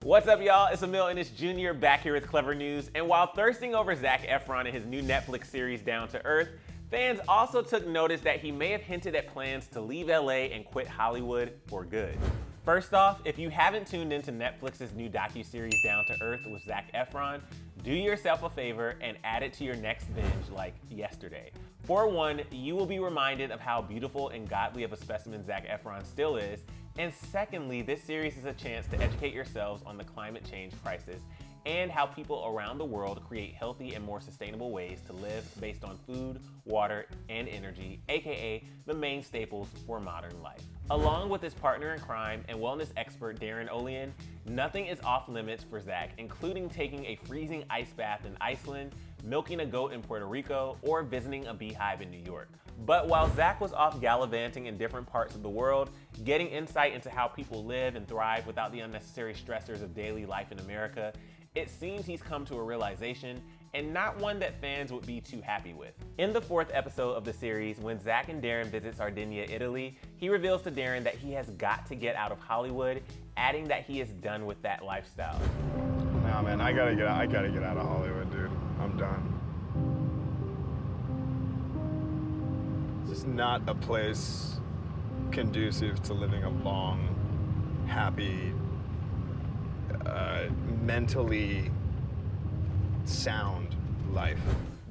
What's up, y'all? It's Emile Ennis Jr. back here with Clevver News. And while thirsting over Zac Efron and his new Netflix series Down to Earth, fans also took notice that he may have hinted at plans to leave LA and quit Hollywood for good. First off, if you haven't tuned into Netflix's new docuseries Down to Earth with Zac Efron, do yourself a favor and add it to your next binge like yesterday. For one, you will be reminded of how beautiful and godly of a specimen Zac Efron still is, and secondly, this series is a chance to educate yourselves on the climate change crisis and how people around the world create healthy and more sustainable ways to live based on food, water, and energy, aka the main staples for modern life. Along with his partner in crime and wellness expert Darren Olean, nothing is off limits for Zac, including taking a freezing ice bath in Iceland, milking a goat in Puerto Rico, or visiting a beehive in New York. But while Zac was off gallivanting in different parts of the world, getting insight into how people live and thrive without the unnecessary stressors of daily life in America, it seems he's come to a realization, and not one that fans would be too happy with. In the 4th episode of the series, when Zac and Darren visit Sardinia, Italy, he reveals to Darren that he has got to get out of Hollywood, adding that he is done with that lifestyle. Nah, man, I gotta get out of Hollywood, dude. I'm done. It's just not a place conducive to living a long, happy, mentally sound life.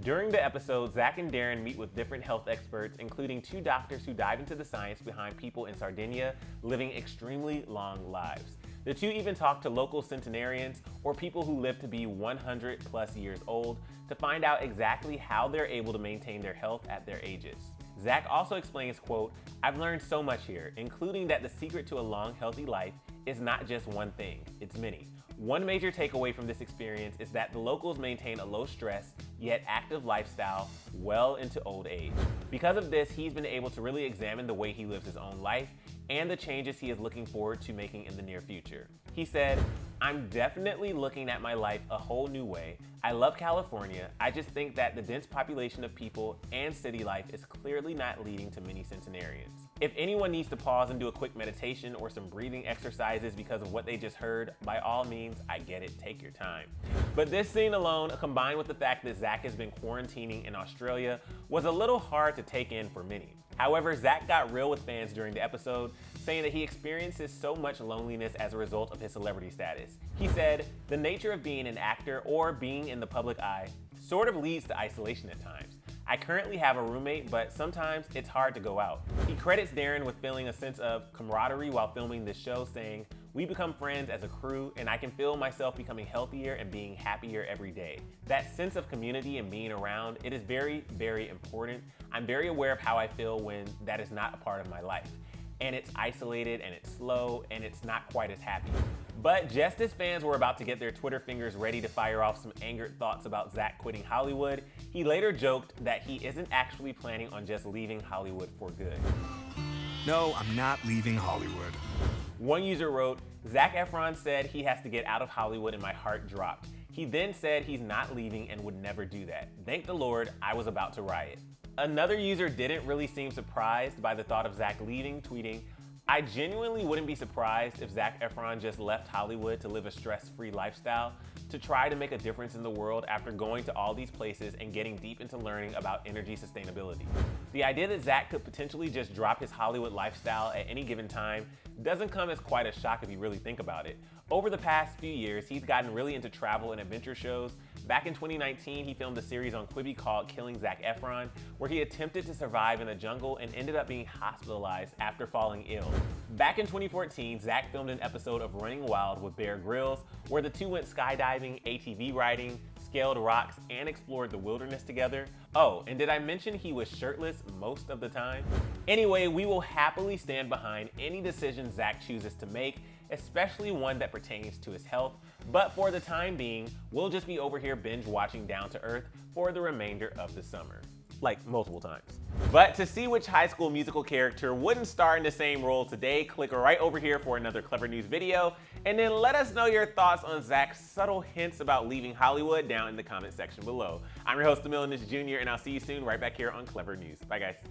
During the episode, Zac and Darren meet with different health experts, including 2 doctors who dive into the science behind people in Sardinia living extremely long lives. The 2 even talk to local centenarians, or people who live to be 100 plus years old, to find out exactly how they're able to maintain their health at their ages. Zac also explains, quote, "I've learned so much here, including that the secret to a long, healthy life is not just one thing, it's many. One major takeaway from this experience is that the locals maintain a low stress, yet active lifestyle well into old age. Because of this, he's been able to really examine the way he lives his own life and the changes he is looking forward to making in the near future. He said, "I'm definitely looking at my life a whole new way. I love California. I just think that the dense population of people and city life is clearly not leading to many centenarians. If anyone needs to pause and do a quick meditation or some breathing exercises because of what they just heard, by all means, I get it, take your time." But this scene alone, combined with the fact that Zac has been quarantining in Australia, was a little hard to take in for many. However, Zac got real with fans during the episode, saying that he experiences so much loneliness as a result of his celebrity status. He said, "The nature of being an actor or being in the public eye sort of leads to isolation at times. I currently have a roommate, but sometimes it's hard to go out." He credits Darren with feeling a sense of camaraderie while filming this show, saying, "We become friends as a crew, and I can feel myself becoming healthier and being happier every day. That sense of community and being around, it is very, very important. I'm very aware of how I feel when that is not a part of my life. And it's isolated, and it's slow, and it's not quite as happy." But just as fans were about to get their Twitter fingers ready to fire off some angered thoughts about Zac quitting Hollywood, he later joked that he isn't actually planning on just leaving Hollywood for good. "No, I'm not leaving Hollywood." One user wrote, "Zac Efron said he has to get out of Hollywood and my heart dropped. He then said he's not leaving and would never do that. Thank the Lord, I was about to riot." Another user didn't really seem surprised by the thought of Zac leaving, tweeting, "I genuinely wouldn't be surprised if Zac Efron just left Hollywood to live a stress-free lifestyle, to try to make a difference in the world after going to all these places and getting deep into learning about energy sustainability." The idea that Zac could potentially just drop his Hollywood lifestyle at any given time doesn't come as quite a shock if you really think about it. Over the past few years, he's gotten really into travel and adventure shows. Back in 2019, he filmed a series on Quibi called Killing Zac Efron, where he attempted to survive in the jungle and ended up being hospitalized after falling ill. Back in 2014, Zac filmed an episode of Running Wild with Bear Grylls, where the 2 went skydiving, ATV riding, scaled rocks, and explored the wilderness together. Oh, and did I mention he was shirtless most of the time? Anyway, we will happily stand behind any decision Zac chooses to make, especially one that pertains to his health. But for the time being, we'll just be over here binge watching Down to Earth for the remainder of the summer. Like multiple times. But to see which High School Musical character wouldn't star in the same role today, click right over here for another Clevver News video, and then let us know your thoughts on Zac's subtle hints about leaving Hollywood down in the comment section below. I'm your host, Emile Ennis Jr., and I'll see you soon right back here on Clevver News. Bye, guys.